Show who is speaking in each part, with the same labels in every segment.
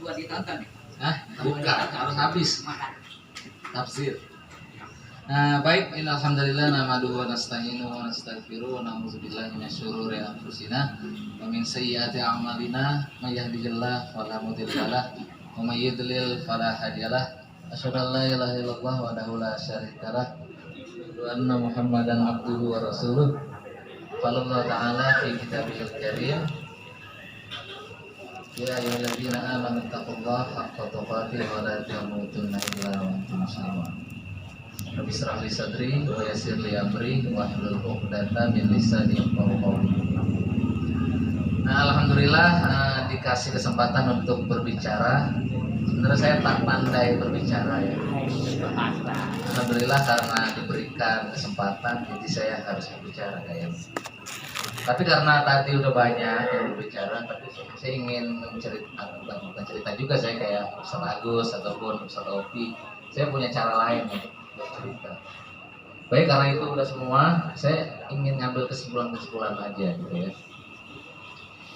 Speaker 1: buat ditonton.
Speaker 2: Hah? Bukan, harus habis tafsir. Nah, baik, alhamdulillah nahmaduhu wa nasta'inuhu wa nastaghfiruh wa na'udzubillahi minasyururi anfusina wa min sayyiati a'malina may yahdihillahu fala mudilla lahu wa may yudlil fala hadiyalah. Asyhadu an la ilaha illallah wahdahu la syarikalah wa anna Muhammadan abduhu wa rasuluh. Qala Allah ta'ala fi kitabihil karim, ya ayyuhalladzina amanu taqullaha haqqa tuqatih wa la tamutunna illa wa antum muslimun. Rabbi shrah li sadri wa yassir li amri wahlul 'uqdatam min lisani yafqahu qawli. Nah, alhamdulillah dikasih kesempatan untuk berbicara. Sebenarnya saya tak pandai berbicara ya. Alhamdulillah karena diberikan kesempatan, jadi saya harus berbicara kayaknya. Tapi karena tadi udah banyak yang berbicara, tapi saya ingin bukan cerita juga, saya kayak Ustaz Agus ataupun Ustaz Opi. Saya punya cara lain untuk bercerita. Baik, karena itu udah semua, saya ingin ngambil kesimpulan-kesimpulan aja gitu ya.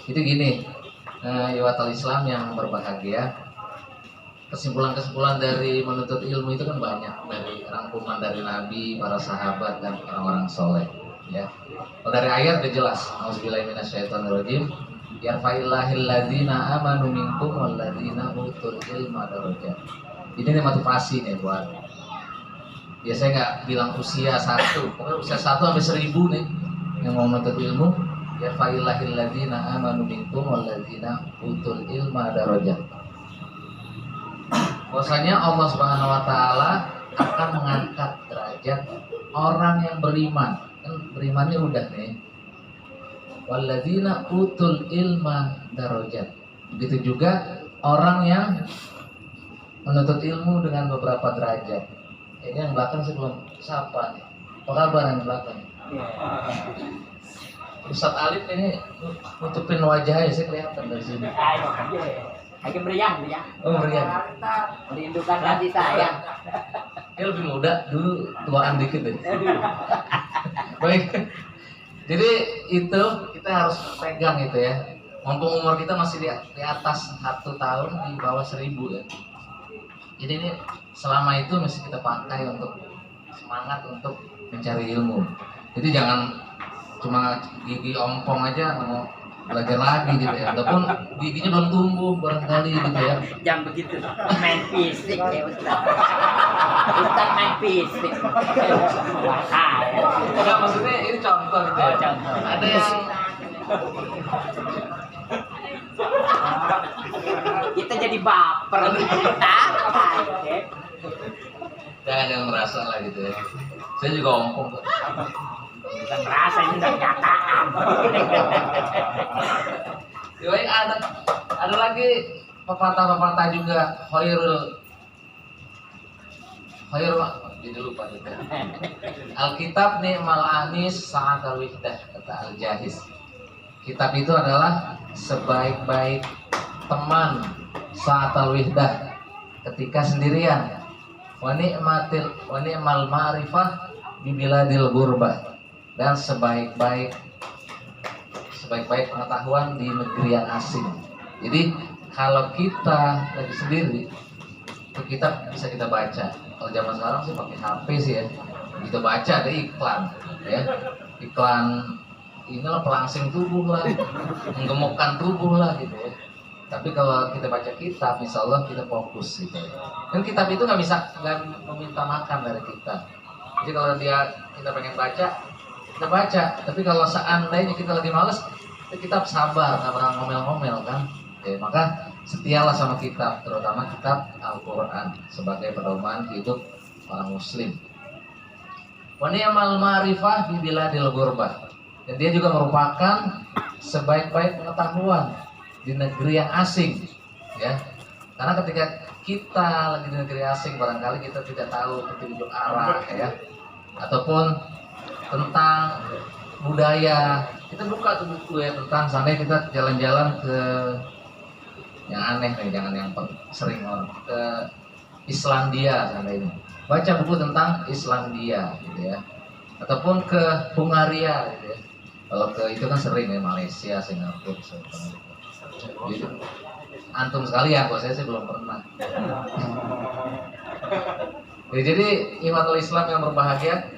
Speaker 2: Itu gini, Iwatal Islam yang berbahagia, kesimpulan-kesimpulan dari menuntut ilmu itu kan banyak, dari rangkuman dari Nabi, para sahabat dan orang-orang soleh ya. Kalau dari ayat udah jelas, auzubillahi minasyaitonirrajim, yarfa'illahil ladzina amanu minkum wal ladzina utul ilma darajat. Ini motivasi nih buat, ya saya nggak bilang usia 1, pokoknya usia 1 sampai 1000 nih yang mau menuntut ilmu. Yarfa'illahil ladzina amanu minkum wal ladzina utul ilma darajat. Bahwasanya Allah Subhanahu wa taala akan mengangkat derajat orang yang beriman. Kan berimannya udah nih. Walladzina utul ilma darajat. Begitu juga orang yang menuntut ilmu dengan beberapa derajat. Ini yang belakang sebelum sapa nih. Apa kabar yang belakang? Ustadz Alif ini nutupin wajahnya, saya kelihatan dari sini.
Speaker 1: Lagi meriang.
Speaker 2: Oh, meriang.
Speaker 1: Merindukan hati saya.
Speaker 2: Dia lebih muda, dulu tuaan dikit deh. Baik. Jadi itu kita harus pegang itu ya. Mumpung umur kita masih di atas 1 tahun, di bawah 1000 ya. Jadi ini selama itu mesti kita pakai untuk semangat untuk mencari ilmu. Jadi jangan cuma gigi ompong aja mau belajar lagi gitu ya, ataupun giginya belum tumbuh barangkali gitu ya.
Speaker 1: Jangan begitu, main fisik ya Ustaz. Ustaz main fisik.
Speaker 2: Enggak, maksudnya ini contoh gitu ya.
Speaker 1: Contoh.
Speaker 2: Ada yang
Speaker 1: Kita jadi baper kita.
Speaker 2: jangan merasa lah gitu ya. Saya juga ompong kok.
Speaker 1: Bukan merasa, ini udah kenyataan.
Speaker 2: Baik, ada lagi pepatah-pepatah juga, khairul jadi lupa gitu. Alkitab ni'mal anis sa'atal wihdah, kata Al-Jahiz. Kitab itu adalah sebaik-baik teman sa'atal wihdah ketika sendirian. Wa ni'mal ma'rifah bibiladil gurbah, dan sebaik-baik pengetahuan di negeri yang asing. Jadi kalau kita lagi sendiri, itu kitab bisa kita baca. Kalau zaman sekarang sih pakai HP sih ya. Kita baca ada iklan, ya. Iklan inilah pelangsing tubuh lah, menggemukkan tubuh lah gitu ya. Tapi kalau kita baca kitab, insya Allah kita fokus gitu ya. Dan kitab itu nggak meminta makan dari kita. Jadi kalau kita pengen baca, kita baca. Tapi kalau seandainya kita lagi males, kita sabar, nggak pernah ngomel-ngomel kan. Oke, maka setialah sama kitab, terutama kitab Al-Quran sebagai pedoman hidup orang muslim. Wa ni'mal ma'rifah bi biladil gurbah. Dan dia juga merupakan sebaik-baik pengetahuan di negeri yang asing, ya. Karena ketika kita lagi di negeri asing, barangkali kita tidak tahu petunjuk arah, ya, ataupun tentang budaya. Kita buka tuh buku ya tentang, seandainya kita jalan-jalan ke yang aneh nih, jangan yang sering orang ke Islandia seandainya, baca buku tentang Islandia gitu ya, ataupun ke Hungaria gitu ya. Kalau ke itu kan sering ya, Malaysia, Singapura gitu. antum sekalian, kok saya sih belum pernah. Ya, jadi ikhwatul Islam yang berbahagia,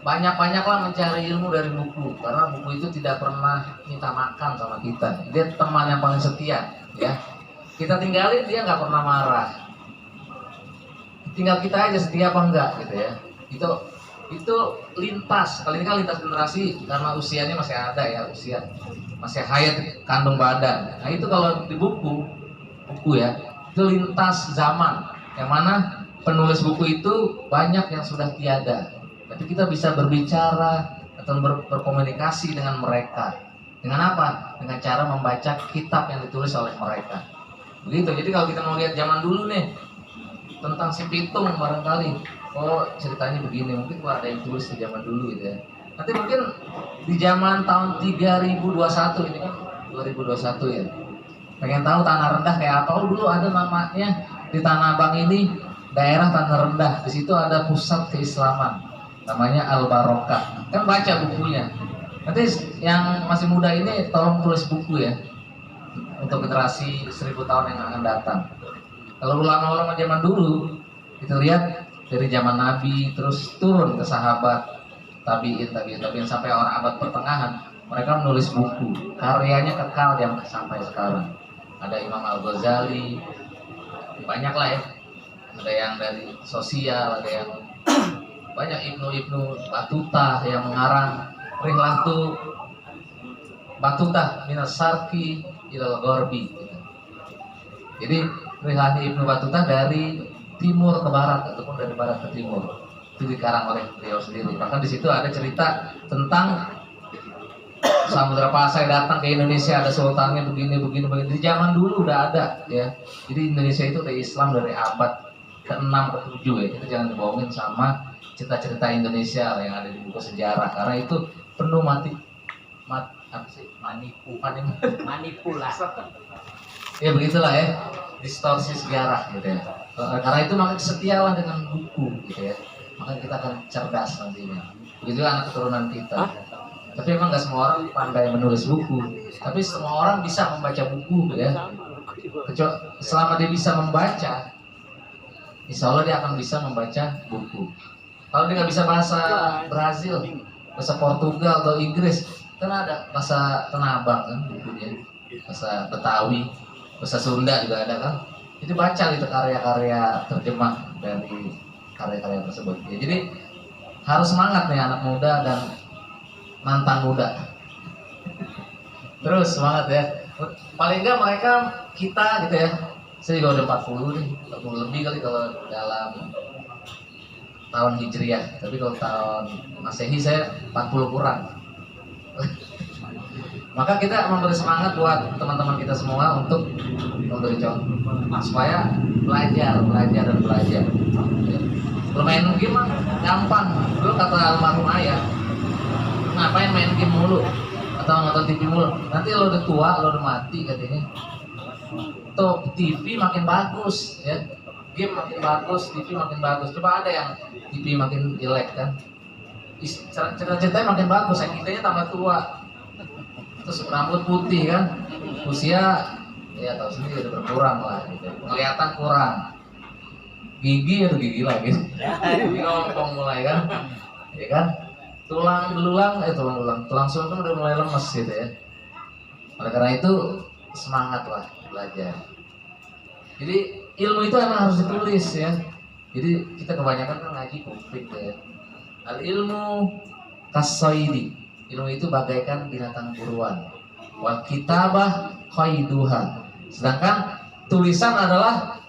Speaker 2: banyak-banyaklah mencari ilmu dari buku, karena buku itu tidak pernah minta makan sama kita. Dia teman yang paling setia, ya. Kita tinggalin dia nggak pernah marah. Tinggal kita aja setia apa enggak gitu ya. Itu lintas. Kali ini kan lintas generasi karena usianya masih ada ya, usia masih hayat kandung badan. Nah itu kalau di buku ya, itu lintas zaman. Yang mana penulis buku itu banyak yang sudah tiada. Tapi kita bisa berbicara atau berkomunikasi dengan mereka. Dengan apa? Dengan cara membaca kitab yang ditulis oleh mereka. Begitu. Jadi kalau kita mau lihat zaman dulu nih tentang si Pitung barangkali, oh ceritanya begini, mungkin kalau ada yang tulis di zaman dulu gitu ya. Nanti mungkin di zaman tahun 3021 ini kan 2021 ya. Pengen tahu tanah rendah kayak apa? Oh dulu ada namanya di Tanah Abang ini daerah tanah rendah. Di situ ada pusat keislaman, namanya Al Barokah. Kan baca bukunya. Nanti yang masih muda ini tolong tulis buku ya untuk generasi 1000 tahun yang akan datang. Kalau ulama-ulama zaman dulu kita lihat dari zaman Nabi terus turun ke sahabat tabiin sampai orang abad pertengahan, mereka menulis buku, karyanya kekal yang sampai sekarang. Ada Imam Al-Ghazali, banyak lah ya, ada yang dari sosial, ada yang banyak Ibnu Battuta yang mengarang Rihlatu Battuta minas Sarki ilal Gharbi gitu. Jadi Rihlatu Ibnu Battuta dari timur ke barat ataupun dari barat ke timur, itu dikarang oleh beliau sendiri. Bahkan di situ ada cerita tentang Samudra Pasai datang ke Indonesia, ada sultannya begini. Di zaman dulu udah ada ya. Jadi Indonesia itu udah Islam dari abad ke-6 ke-7 ya. Kita jangan dibohongin sama cerita-cerita Indonesia yang ada di buku sejarah, karena itu penuh
Speaker 1: manipulasi.
Speaker 2: Ya begitulah ya, distorsi sejarah gitu ya. Karena itu makanya setialah dengan buku gitu ya. Maka kita akan cerdas nantinya. Begitu anak keturunan kita. Tapi memang nggak semua orang pandai menulis buku. Tapi semua orang bisa membaca buku ya. Selama dia bisa membaca, insya Allah dia akan bisa membaca buku. Kalau dia nggak bisa bahasa Brazil, bahasa Portugal atau Inggris, kan ada bahasa Tanah Abang kan bukunya, bahasa Betawi, bahasa Sunda juga ada kan. Itu baca gitu karya-karya terjemah dari karya-karya tersebut. Ya, jadi harus semangat nih anak muda dan mantan muda. Terus semangat ya. Paling enggak mereka kita gitu ya. Saya juga udah 40 nih, 40 lebih kali kalau dalam tahun Hijriah. Tapi kalau tahun Masehi saya 40 kurang. Maka kita memberi semangat buat teman-teman kita semua untuk memberi contoh supaya belajar. Bermain game mah gampang. Dulu kata almarhum ayah, ngapain main game mulu atau nonton TV mulu? Nanti lo udah tua, lo udah mati katanya. Tuh TV makin bagus ya, game makin bagus, TV makin bagus. Coba ada yang TV makin jelek kan? Cerita-ceritanya makin bagus, yang kitanya tambah tua. Terus rambut putih kan, usia ya tahu sendiri udah berkurang lah gitu. Kelihatan kurang, gigi gigi lagi, gigi ngompong mulai kan, ya kan, tulang belulang, tulang sulung kan udah mulai lemes gitu ya. Oleh karena itu semangat lah belajar. Jadi ilmu itu emang harus ditulis ya. Jadi kita kebanyakan kan ngaji konflik ya. Al ilmu kasoidi. Ilmu itu bagaikan binatang buruan. Wal kitabah qaiduha. Sedangkan tulisan adalah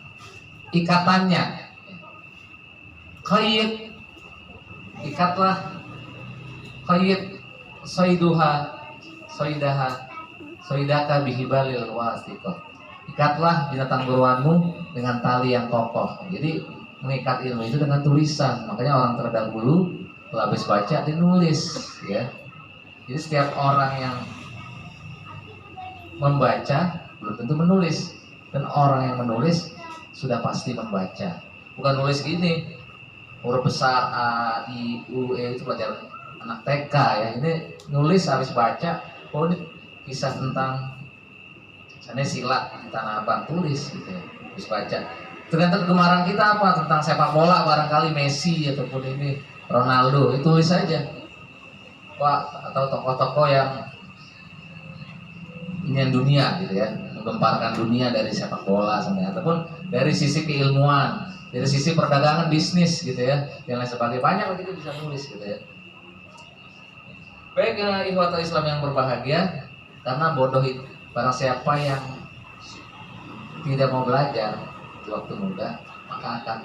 Speaker 2: ikatannya. Qaid, ikatlah. Qaid soidaka bihibalil wasiqah. Ikatlah binatang buruanmu dengan tali yang kokoh. Jadi mengikat ilmu itu dengan tulisan. Makanya orang terdahulu kalau habis baca dia nulis ya. Jadi setiap orang yang membaca belum tentu menulis, dan orang yang menulis sudah pasti membaca. Bukan nulis gini huruf besar A, I, U, E itu pelajaran anak TK ya. Ini nulis habis baca, oh ini kisah tentang Misalnya silat di Tanah Abang, tulis gitu ya, terus baca. Tergantung kegemaran kita apa, tentang sepak bola barangkali Messi ataupun ini Ronaldo, itu tulis saja. Pak, atau tokoh-tokoh yang ini dunia gitu ya, menggemparkan dunia dari sepak bola sampai ataupun dari sisi keilmuan, dari sisi perdagangan bisnis gitu ya, yang lain sebagainya, banyak lagi kita bisa nulis gitu ya. Baik, ikhwatul Islam yang berbahagia, karena bodoh itu barang siapa yang tidak mau belajar di waktu muda, maka akan,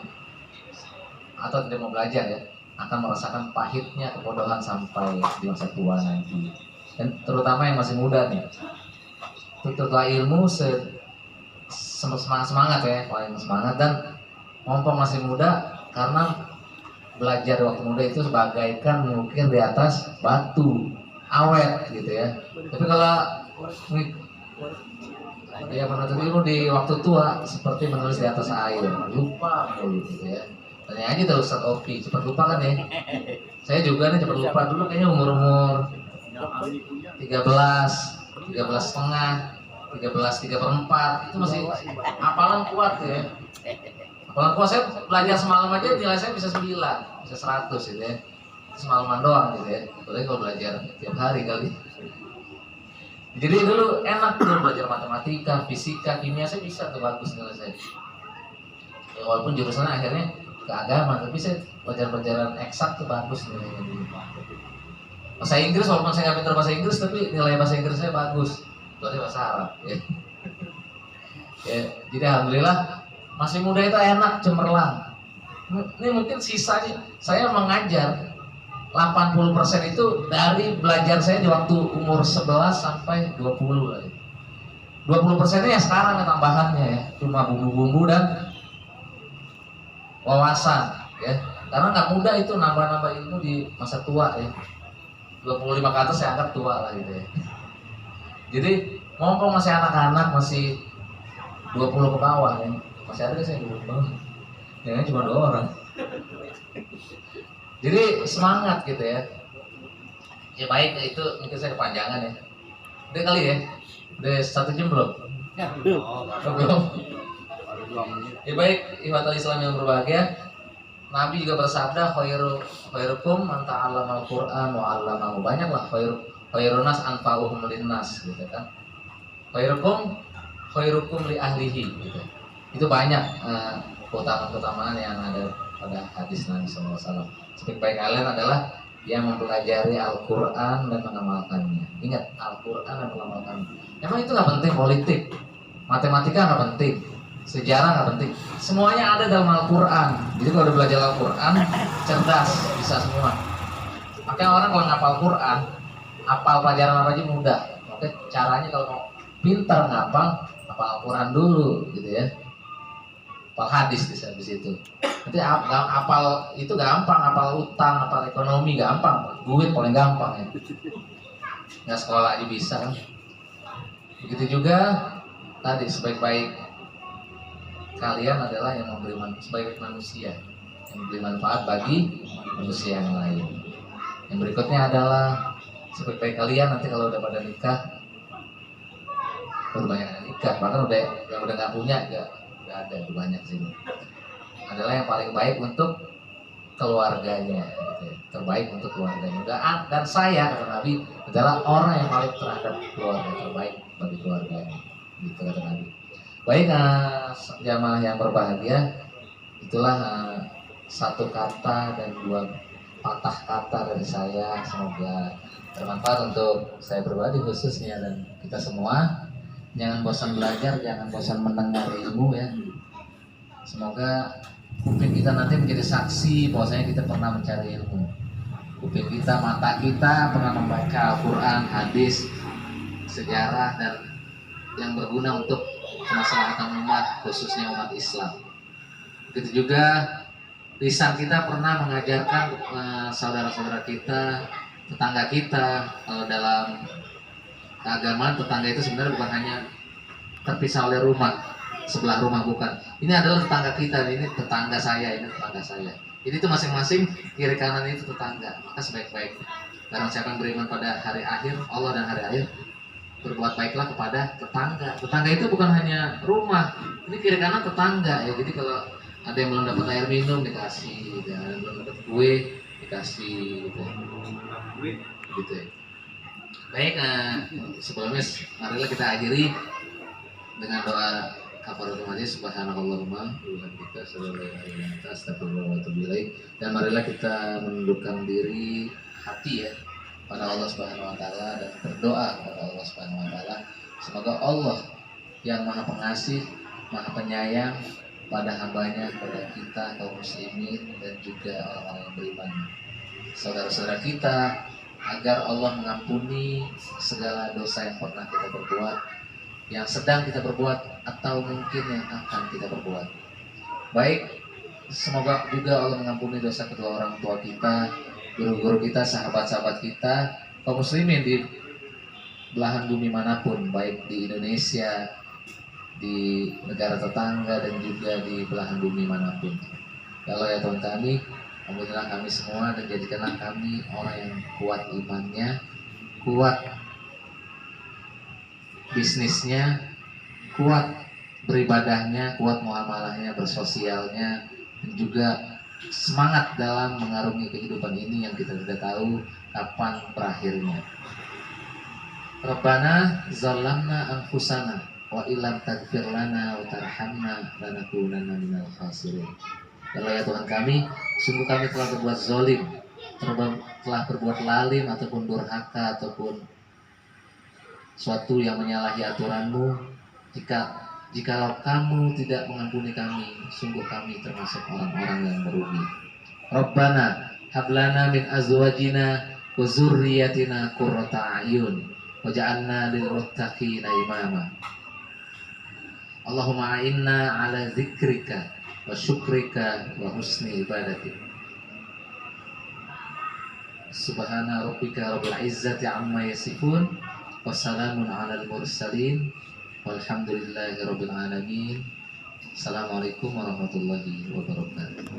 Speaker 2: atau tidak mau belajar ya, akan merasakan pahitnya kebodohan sampai di masa tua nanti. Dan terutama yang masih muda nih, tuntut ilmu semangat ya, paling semangat, dan mumpung masih muda, karena belajar waktu muda itu sebagaikan mengukir di atas batu awet gitu ya. Tapi kalau ya menuntut ilmu di waktu tua seperti menulis di atas air, lupa mulu gitu ya. Tanya aja terus Ustaz Opi, cepat lupa kan ya? Saya juga nih cepat lupa, dulu kayaknya umur 13 setengah, 3/4 itu masih hafalan kuat ya. Hafalan kuat, saya belajar semalam aja nilai saya bisa 9, bisa 100 gitu ya. Semalaman doang gitu ya. Apalagi kalau belajar tiap hari kali. Jadi dulu enak tuh belajar matematika, fisika, kimia, saya bisa tuh bagus nilai saya. Ya, walaupun jurusannya akhirnya ke agama, tapi saya pelajaran eksak tuh bagus nilainya dulu. Bahasa Inggris, walaupun saya nggak pintar bahasa Inggris, tapi nilai bahasa Inggris saya bagus. Berarti bahasa Arab ya. Ya, jadi alhamdulillah masih muda itu enak, cemerlang. Ini mungkin sisanya saya mengajar 80% itu dari belajar saya di waktu umur 11 sampai 20 lah. 20%-nya ya sekarang ya tambahannya ya, cuma bumbu-bumbu dan wawasan ya. Karena nggak mudah itu nambah-nambah ilmu di masa tua ya. 25 ke atas saya anggap tua lah gitu ya. Jadi mumpung masih anak-anak, masih 20 ke bawah ya. Masih ada saya 20 ke bawah. Jangan cuma 2 orang. Jadi semangat gitu ya. Ya baik, itu mungkin saya kepanjangan ya. Udah kali ya. Udah 1 jam belum?
Speaker 1: Ya,
Speaker 2: Belum. Ya baik, ikhwatul Islam yang berbahagia. Nabi juga bersabda, khairukum man ta'allama al-Qur'an wa 'allamahu. Banyaklah khairun nas anfa'uhum linnas gitu kan. Khairukum li ahlihi gitu. Itu banyak keutamaan-keutamaan yang ada pada hadis Nabi SAW. Sebaik-baik kalian adalah yang mempelajari Al-Quran dan mengamalkannya. Ingat, Al-Quran dan mengamalkannya. Emang itu nggak penting politik, matematika nggak penting, sejarah nggak penting. Semuanya ada dalam Al-Quran. Jadi kalau udah belajar Al-Quran, cerdas, bisa semua. Makanya orang kalau ngapal Quran, hafal pelajaran apa aja mudah. Oke, caranya kalau mau pintar ngapal, hafal Al-Quran dulu gitu ya. Hafal hadis di situ. Nanti hafal itu gampang, hafal utang, hafal ekonomi gampang, duit paling gampang ya. Nggak sekolah aja bisa kan. Begitu juga tadi, sebaik-baik kalian adalah yang memberi sebaik manusia, yang memberi manfaat bagi manusia yang lain. Yang berikutnya adalah sebaik-baik kalian nanti kalau udah pada nikah, baru banyak yang nikah, bahkan udah yang udah nggak punya nggak ada, banyak sih. Adalah yang paling baik untuk keluarganya, gitu ya. Terbaik untuk keluarganya. Dan saya kata Nabi adalah orang yang paling terhadap keluarga, terbaik bagi keluarganya, gitu kata Nabi. Baik, jamaah yang berbahagia, itulah satu kata dan 2 patah kata dari saya. Semoga bermanfaat untuk saya pribadi khususnya dan kita semua. Jangan bosan belajar, jangan bosan mendengar ilmu ya. Semoga kuping kita nanti menjadi saksi bahwasanya kita pernah mencari ilmu. Kuping kita, mata kita pernah membaca Al-Quran, hadis, sejarah, dan yang berguna untuk kemaslahatan umat, khususnya umat Islam. Begitu juga lisan kita pernah mengajarkan saudara-saudara kita, tetangga kita. Kalau dalam keagamaan, tetangga itu sebenarnya bukan hanya terpisah oleh rumah, sebelah rumah, bukan. Ini adalah tetangga kita, ini tetangga saya, ini tetangga saya. Jadi itu masing-masing kiri kanan itu tetangga. Maka sebaik-baik barang siapa yang beriman pada hari akhir, Allah dan hari akhir, berbuat baiklah kepada tetangga. Tetangga itu bukan hanya rumah, ini kiri kanan tetangga ya. Jadi kalau ada yang belum dapat air minum dikasih, gitu ya. Ada yang belum dapat kue dikasih, gitu ya. Gitu ya. Baik, sebelumnya marilah kita akhiri dengan doa kafaratul majlis. Subhanakallahumma wa bihamdika asyhadu an la ilaha illa anta astaghfiruka wa atubu ilaik. Dan marilah kita menundukkan diri hati ya pada Allah Subhanahu wa taala dan berdoa kepada Allah Subhanahu wa taala. Semoga Allah yang Maha Pengasih, Maha Penyayang pada hambanya, pada kita kaum muslimin dan juga orang-orang yang beriman, saudara-saudara kita, agar Allah mengampuni segala dosa yang pernah kita perbuat, yang sedang kita perbuat, atau mungkin yang akan kita perbuat. Baik, semoga juga Allah mengampuni dosa kedua orang tua kita, guru-guru kita, sahabat-sahabat kita, kaum muslimin di belahan bumi manapun, baik di Indonesia, di negara tetangga, dan juga di belahan bumi manapun. Ya Allah ya Tuhan kami, alhamdulillah kami semua, dan jadikanlah kami orang yang kuat imannya, kuat bisnisnya, kuat beribadahnya, kuat muamalahnya, bersosialnya, dan juga semangat dalam mengarungi kehidupan ini yang kita tidak tahu kapan berakhirnya. Rabbana zalamna anfusana wa illam taghfir lana wa tarhamna lanakunanna minal khasirin. Ya Allah ya Tuhan kami, sungguh kami telah berbuat zalim, telah berbuat lalim ataupun durhaka ataupun suatu yang menyalahi aturan-Mu. Jikalau kamu tidak mengampuni kami, sungguh kami termasuk orang-orang yang merugi. Rabbana hablana min azwajina wa zurriyatina qurrata a'yun waj'alna lil muttaqina imama. Allahumma a'inna ala dzikrika wa syukrika wa husni ibadatik. Subhana rabbika rabbil izzati amma yasifun wa salamun alal mursalin walhamdulillahi rabbil alamin. Assalamualaikum warahmatullahi wabarakatuh.